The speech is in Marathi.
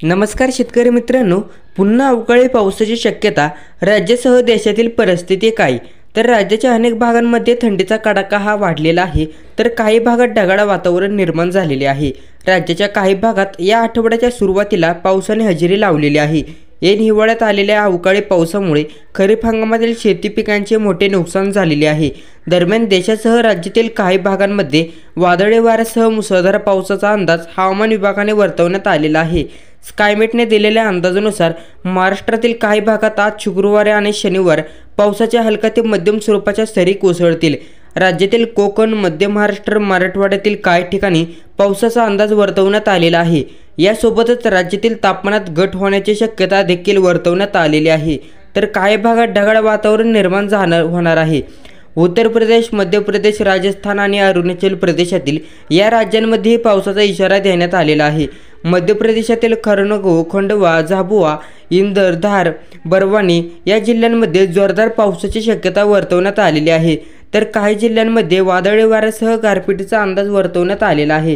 नमस्कार शेतकरी मित्रांनो, पुन्हा अवकाळी पावसाची शक्यता. राज्यासह देशातील परिस्थिती काय? तर राज्याच्या अनेक भागांमध्ये थंडीचा कडाका हा वाढलेला आहे, तर काही भागात ढगाळ वातावरण निर्माण झालेले आहे. राज्याच्या काही भागात या आठवड्याच्या सुरुवातीला पावसाने हजेरी लावलेली आहे. ऐन हिवाळ्यात आलेल्या अवकाळी पावसामुळे खरीप हंगामातील शेती पिकांचे मोठे नुकसान झालेले आहे. दरम्यान देशासह राज्यातील काही भागांमध्ये वादळी वाऱ्यासह मुसळधार पावसाचा अंदाज हवामान विभागाने वर्तवण्यात आलेला आहे. स्कायमेटने दिलेल्या अंदाजानुसार महाराष्ट्रातील काही भागात आज शुक्रवार आणि शनिवार पावसाच्या हलक्या ते मध्यम स्वरूपाच्या सरी कोसळतील. राज्यातील कोकण, मध्य महाराष्ट्र, मराठवाड्यातील काही ठिकाणी पावसाचा अंदाज वर्तवण्यात आलेला आहे. यासोबतच राज्यातील तापमानात घट होण्याची शक्यता देखील वर्तवण्यात आलेली आहे. तर काही भागात ढगाळ वातावरण निर्माण होणार आहे. उत्तर प्रदेश, मध्य प्रदेश, राजस्थान आणि अरुणाचल प्रदेशातील या राज्यांमध्ये पावसाचा इशारा देण्यात आलेला आहे. मध्य प्रदेशातील खंडवा, झाबुआ, इंदर, धार, बरवानी या जिल्ह्यांमध्ये जोरदार पावसाची शक्यता वर्तवण्यात आलेली आहे. तर काही जिल्ह्यांमध्ये वादळी वाऱ्यासह गारपिटीचा अंदाज वर्तवण्यात आलेला आहे.